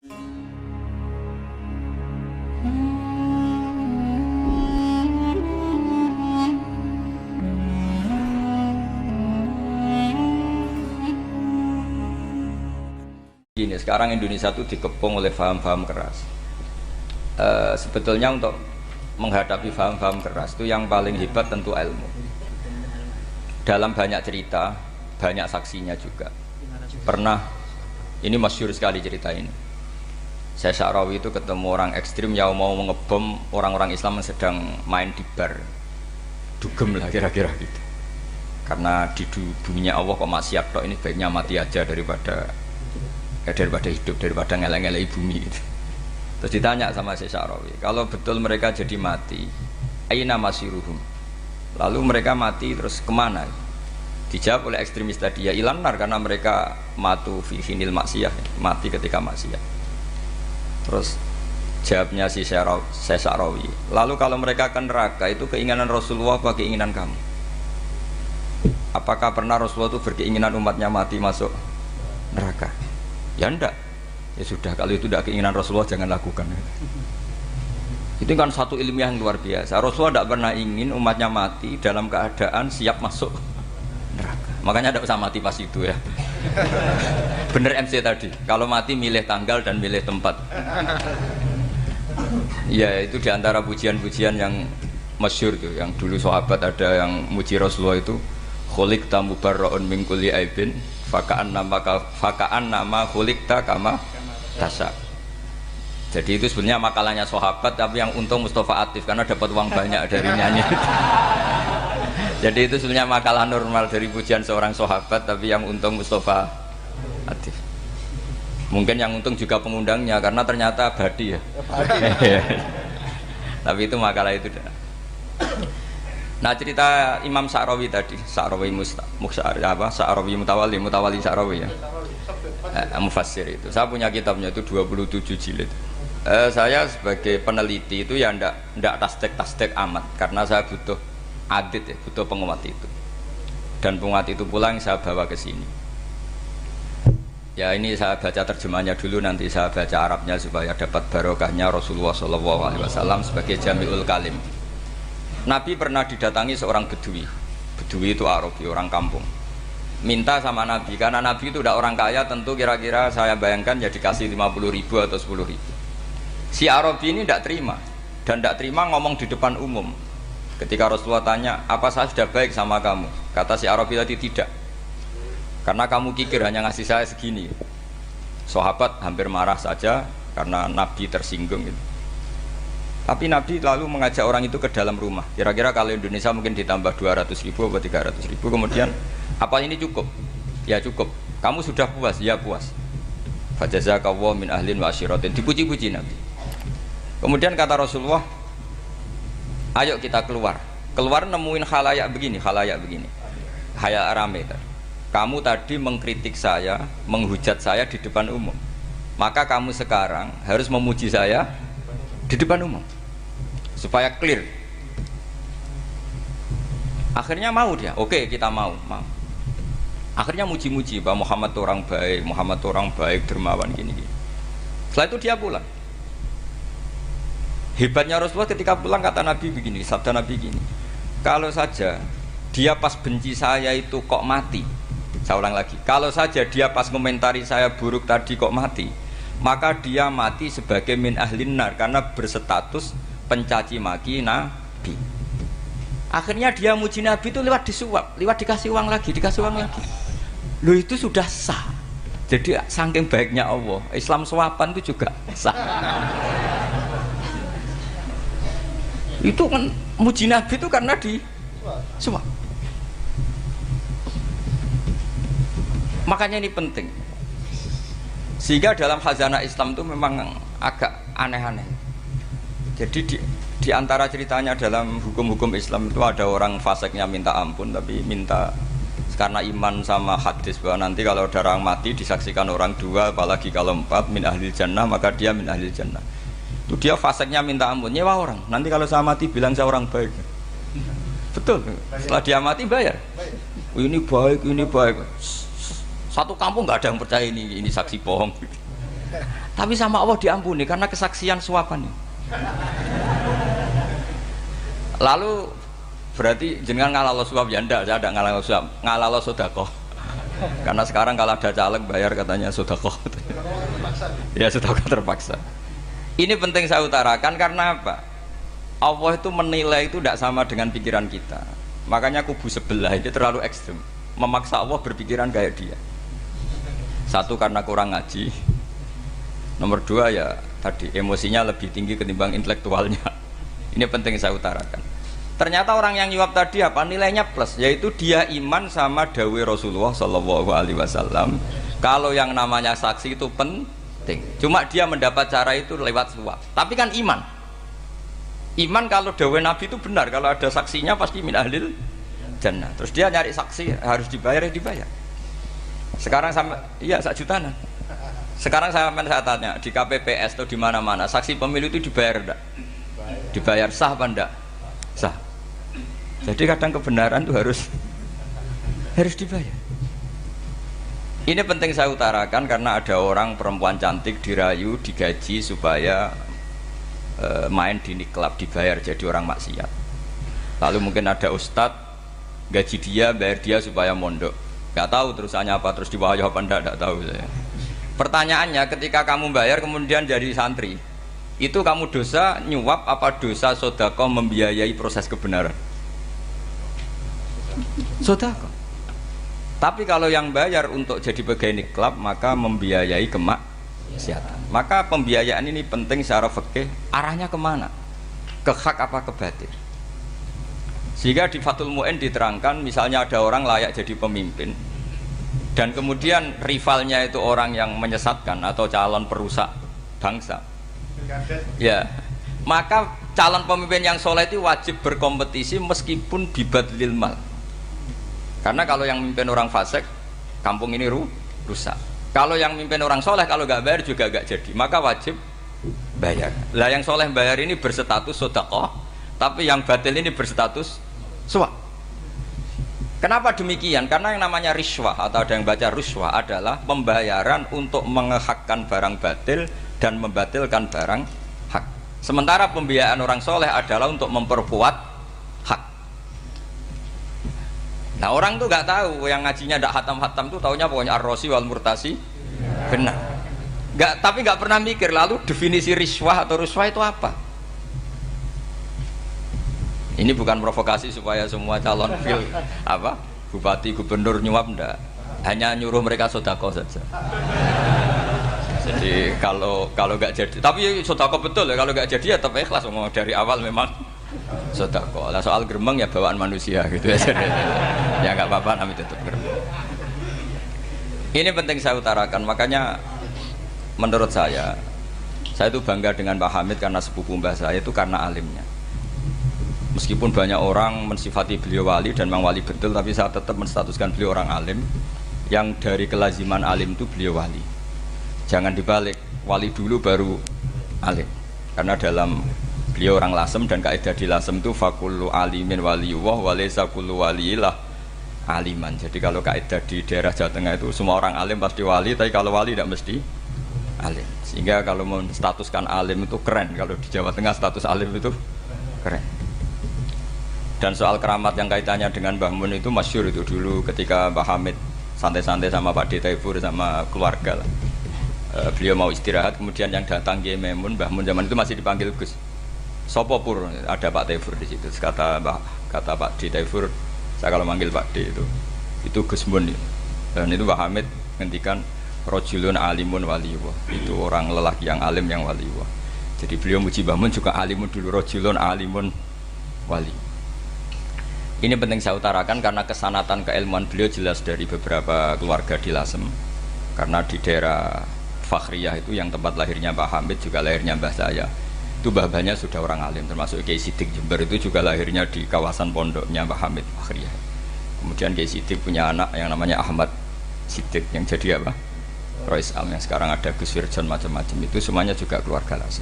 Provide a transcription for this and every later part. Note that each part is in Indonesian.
Gini, sekarang Indonesia itu dikepung oleh paham-paham keras. Sebetulnya untuk menghadapi paham-paham keras itu yang paling hebat tentu ilmu. Dalam banyak cerita, banyak saksinya juga. Pernah, ini masyhur sekali cerita ini. Saya Sya'rawi itu ketemu orang ekstrim yang mau ngebom orang-orang Islam yang sedang main di bar. Dugem lah kira-kira gitu. Karena di dunia Allah kok maksiat tok, ini baiknya mati aja daripada hidup, daripada ngeleng-ngeleng bumi gitu. Terus ditanya sama Syekh Sya'rawi, kalau betul mereka jadi mati, aina masiruhum, lalu mereka mati terus kemana? Dijawab oleh ekstremis tadi, ya ilanar, karena mereka matu fi hinil maksiyah, mati ketika maksiat. Terus jawabnya si Syekh Sya'rawi, lalu kalau mereka akan neraka, itu keinginan Rasulullah apa keinginan kamu? Apakah pernah Rasulullah itu berkeinginan umatnya mati masuk neraka? Ya enggak. Ya sudah, kalau itu tidak keinginan Rasulullah jangan lakukan. Itu kan satu ilmiah yang luar biasa. Rasulullah tidak pernah ingin umatnya mati dalam keadaan siap masuk neraka. Makanya tidak usah mati pas itu ya. Bener MC tadi, kalau mati milih tanggal dan milih tempat. Ya itu diantara pujian-pujian yang masyhur tuh, yang dulu sahabat ada yang muji Rasulullah itu, khuliqta mubarra'un min kulli aibin faka'an nama khuliqta kama tasya. Jadi itu sebenarnya makalahnya sahabat, tapi yang untung Mustafa Atif karena dapat uang banyak dari nyanyi. Jadi itu sebenarnya makalah normal dari pujian seorang sahabat, tapi yang untung Mustafa Atif. Mungkin yang untung juga pengundangnya karena ternyata abadi ya. Tapi itu makalah itu. Nah cerita Imam Sya'rawi tadi, Sya'rawi Sya'rawi Mutawali Sya'rawi ya, Mufassir itu. Saya punya kitabnya itu 27 jilid. Saya sebagai peneliti itu ya ndak tasdek amat, karena saya butuh adit ya, butuh penguat itu. Dan penguat itu pula yang saya bawa ke sini. Ya ini saya baca terjemahnya dulu, nanti saya baca Arabnya supaya dapat barokahnya Rasulullah SAW sebagai Jami'ul Kalim. Nabi pernah didatangi seorang bedui. Bedui itu Arabi, orang kampung. Minta sama Nabi, karena Nabi itu udah orang kaya, tentu kira-kira saya bayangkan ya dikasih 50.000 atau 10.000. Si Arabi ini tidak terima, dan tidak terima ngomong di depan umum. Ketika Rasulullah tanya, apa saya sudah baik sama kamu? Kata si Arabi tadi, tidak, karena kamu kikir hanya ngasih saya segini. Sahabat hampir marah saja karena Nabi tersinggung gitu. Tapi Nabi lalu mengajak orang itu ke dalam rumah. Kira-kira kalau Indonesia mungkin ditambah 200.000 atau 300.000. Kemudian, apa ini cukup? Ya cukup. Kamu sudah puas? Ya puas. Fajazakallahu min ahlin wa asyiratin. Dipuji-puji Nabi. Kemudian kata Rasulullah, ayo kita keluar. Keluar nemuin khalayak begini. Khalayak rame. Kamu tadi mengkritik saya, menghujat saya di depan umum. Maka kamu sekarang harus memuji saya di depan umum supaya clear. Akhirnya mau dia, oke kita mau. Akhirnya muji-muji bahwa Muhammad orang baik, dermawan gini. Setelah itu dia pulang. Hebatnya Rasulullah ketika pulang kata Nabi begini, sabda Nabi gini, kalau saja dia pas benci saya itu kok mati, saya ulang lagi, kalau saja dia pas komentari saya buruk tadi kok mati, maka dia mati sebagai min ahlin nar, karena berstatus pencaci maki Nabi. Akhirnya dia muji Nabi itu lewat disuap, lewat dikasih uang lagi. Loh itu sudah sah. Jadi saking baiknya Allah, Islam suapan itu juga sah. Itu kan muji Nabi itu karena disuap. Makanya ini penting. Sehingga dalam khazanah Islam itu memang agak aneh-aneh. Jadi di antara ceritanya dalam hukum-hukum Islam itu ada orang fasiknya minta ampun, tapi minta karena iman sama hadis bahwa nanti kalau ada orang mati disaksikan orang dua, apalagi kalau 4 min ahlil jannah, maka dia min ahlil jannah. Itu dia fasiknya minta ampun, nyewa orang. Nanti kalau saya mati bilang saya orang baik. Betul. Setelah dia mati bayar. Ini baik. Satu kampung nggak ada yang percaya ini saksi bohong. Tapi sama Allah diampuni karena kesaksian suapan. Lalu berarti jenengan ngalalo suap ya ndak, saya ndak ngalalo suap, ngalalo sedekah. Karena sekarang kalau ada caleg bayar katanya sedekah. Ya sedekah terpaksa. Ini penting saya utarakan karena apa? Allah itu menilai itu tidak sama dengan pikiran kita. Makanya kubu sebelah ini terlalu ekstrem, memaksa Allah berpikiran kayak dia. Satu karena kurang ngaji. Nomor dua ya tadi emosinya lebih tinggi ketimbang intelektualnya. Ini penting saya utarakan. Ternyata orang yang nyuap tadi apa nilainya plus, yaitu dia iman sama dawuh Rasulullah Shallallahu Alaihi Wasallam. Kalau yang namanya saksi itu penting. Cuma dia mendapat cara itu lewat suap. Tapi kan iman. Iman kalau dawuh Nabi itu benar. Kalau ada saksinya pasti min ahlil jannah. Terus dia nyari saksi harus dibayar ya dibayar. Sekarang sama iya 1 jutaan. Sekarang saya tanya di KPPS atau di mana-mana saksi pemilu itu dibayar enggak? Dibayar sah apa enggak? Sah. Jadi kadang kebenaran itu harus dibayar. Ini penting saya utarakan karena ada orang perempuan cantik dirayu, digaji supaya main di niklab dibayar jadi orang maksiat. Lalu mungkin ada ustadz gaji dia, bayar dia supaya mondok. Gak tahu terusannya apa, terus diwayah apa enggak tahu saya. Pertanyaannya ketika kamu bayar kemudian jadi santri, itu kamu dosa nyuap apa dosa sedekah membiayai proses kebenaran? Sedekah. Tapi kalau yang bayar untuk jadi pegawai niklab maka membiayai kemaksiatan. Maka pembiayaan ini penting secara fikih, arahnya kemana? Ke hak apa ke batil? Sehingga di Fathul Mu'in diterangkan misalnya ada orang layak jadi pemimpin dan kemudian rivalnya itu orang yang menyesatkan atau calon perusak bangsa. Ya, maka calon pemimpin yang soleh itu wajib berkompetisi meskipun bibadlil mal. Karena kalau yang memimpin orang fasik, kampung ini rusak. Kalau yang memimpin orang soleh, kalau nggak bayar juga nggak jadi. Maka wajib bayar. Lah yang soleh bayar ini berstatus sedekah, tapi yang batil ini berstatus suap. Kenapa demikian? Karena yang namanya riswah atau ada yang baca ruswah adalah pembayaran untuk mengehakkan barang batil dan membatilkan barang hak. Sementara pembiayaan orang soleh adalah untuk memperkuat hak. Nah orang tuh nggak tahu, yang ngajinya ndak hatam-hatam tuh taunya pokoknya ar-rosi wal murtasi benar. Tapi nggak pernah mikir lalu definisi riswah atau ruswah itu apa. Ini bukan provokasi supaya semua calon bupati gubernur nyuap ndak, hanya nyuruh mereka sedekah saja. Jadi kalau nggak jadi, tapi sedekah betul ya, kalau nggak jadi ya tetap ikhlas dari awal memang sedekah. Lah soal gremeng ya bawaan manusia gitu ya. Ya nggak apa-apa namanya tetap gremeng. Ini penting saya utarakan, makanya menurut saya itu bangga dengan Pak Hamid karena sepupu mbah saya itu karena alimnya. Meskipun banyak orang mensifati beliau wali dan memang wali betul, tapi saya tetap menstatuskan beliau orang alim yang dari kelaziman alim itu beliau wali. Jangan dibalik, wali dulu baru alim. Karena dalam beliau orang Lasem dan kaidah di Lasem itu fakullu alimin waliyullah walaysa kullu waliyillah aliman. Jadi kalau kaidah di daerah Jawa Tengah itu semua orang alim pasti wali, tapi kalau wali tidak mesti alim. Sehingga kalau menstatuskan alim itu keren, kalau di Jawa Tengah status alim itu keren. Dan soal keramat yang kaitannya dengan Mbah Mun itu masyhur itu dulu ketika Mbah Hamid santai-santai sama Pak D. Taifur sama keluarga lah. Beliau mau istirahat, kemudian yang datang Kiai Maimun, Mbah Mun zaman itu masih dipanggil Gus. Sopo pur, ada Pak Taifur di situ. Kata Pak D. Taifur, saya kalau manggil Pak D itu Gus Mun. Dan itu Mbah Hamid ngendikan rojulun alimun waliyullah. Itu orang lelaki yang alim yang waliyullah. Jadi beliau muji Mbah Mun juga alimun dulu, rojulun alimun wali. Ini penting saya utarakan karena kesanatan keilmuan beliau jelas dari beberapa keluarga di Lasem. Karena di daerah Fakhriyah itu yang tempat lahirnya Pak Hamid juga lahirnya mbah saya. Itu mbah-mbahnya sudah orang alim, termasuk Kiai Sidik Jember itu juga lahirnya di kawasan pondoknya Pak Hamid Fakhriyah. Kemudian Kiai Sidik punya anak yang namanya Ahmad Sidik yang jadi apa? Rois Am yang sekarang ada Gus Wirjon macam-macam, itu semuanya juga keluarga Lasem.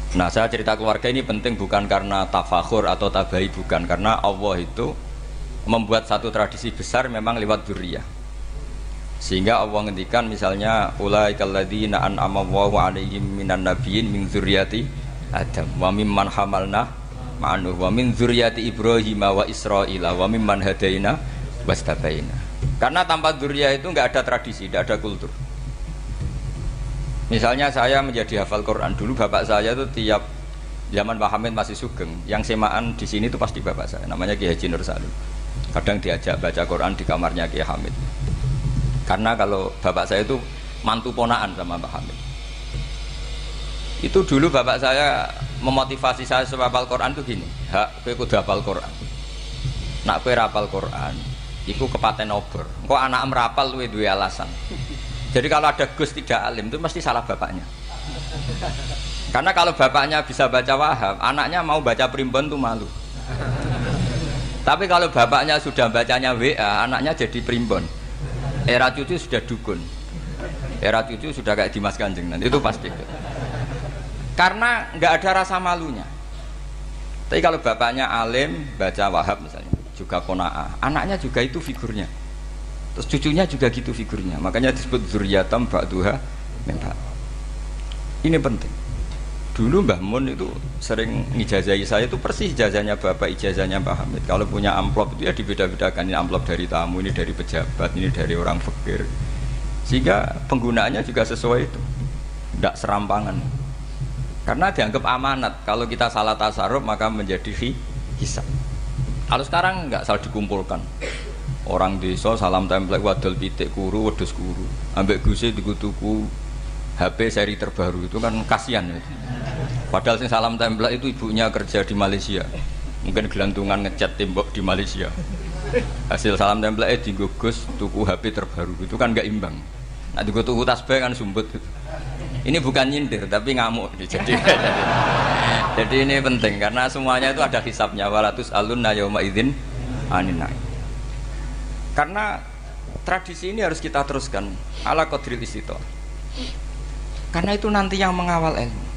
Nah saya cerita keluarga ini penting bukan karena tafakhur atau tabai, bukan, karena Allah itu membuat satu tradisi besar memang lewat dzurriyyah. Sehingga Allah ngendikan misalnya ulaikal ladzina an'ama Allahu 'alaihim minan nabiyyin min dzurriyyati Adam wa mimman hamalna ma'anuh wa min dzurriyyati Ibrahim wa Israila wa mimman hadaina wastabaina. Karena tanpa dzurriyyah itu enggak ada tradisi, enggak ada kultur. Misalnya saya menjadi hafal Quran, dulu bapak saya itu tiap zaman Pak Hamid masih sugeng, yang semaan di sini itu pasti bapak saya, namanya Kiai Haji Nur Salim. Kadang diajak baca Quran di kamarnya Kiai Hamid. Karena kalau bapak saya itu mantu ponaan sama Pak Hamid. Itu dulu bapak saya memotivasi saya supaya hafal Quran itu gini, hak kowe kudu hafal Quran. Nak kowe hafal Quran, iku kepaten obor. Kok anak merapal luwe duwe alasan. Jadi kalau ada Gus tidak alim itu mesti salah bapaknya. Karena kalau bapaknya bisa baca Wahab, anaknya mau baca primbon tuh malu. Tapi kalau bapaknya sudah bacanya WA, anaknya jadi primbon. Era cucu sudah dukun. Era cucu sudah kayak Dimas Kanjeng nanti itu pasti. Karena nggak ada rasa malunya. Tapi kalau bapaknya alim baca Wahab misalnya, juga qanaah, anaknya juga itu figurnya. Terus cucunya juga gitu figurnya. Makanya disebut dzurriyatam ba'duha min ba'd. Ini penting. Dulu Mbah Mun itu sering ngijazahi saya itu persis ijazahnya bapak, ijazahnya Pak Hamid. Kalau punya amplop itu ya dibeda-bedakan, ini amplop dari tamu, ini dari pejabat, ini dari orang fakir. Sehingga penggunaannya juga sesuai itu, tidak serampangan. Karena dianggap amanat. Kalau kita salah tasarruf maka menjadi hisab. Kalau sekarang nggak salah dikumpulkan. Orang desa salam template wadol pitik kuru, wedhus kuru. Ambek guse dikutuku HP seri terbaru itu kan kasihan ya. Padahal sing salam template itu ibunya kerja di Malaysia. Mungkin gelantungan ngecat tembok di Malaysia. Hasil salam template digugus tuku HP terbaru itu kan nggak imbang. Nah dikutuku tasbih kan sumbut. Ini bukan nyindir tapi ngamuk. Jadi ini penting karena semuanya itu ada hisabnya. Walatus alunna yauma idzin anin naim. Karena tradisi ini harus kita teruskan ala qadril istithaq. Karena itu nanti yang mengawal ilmu.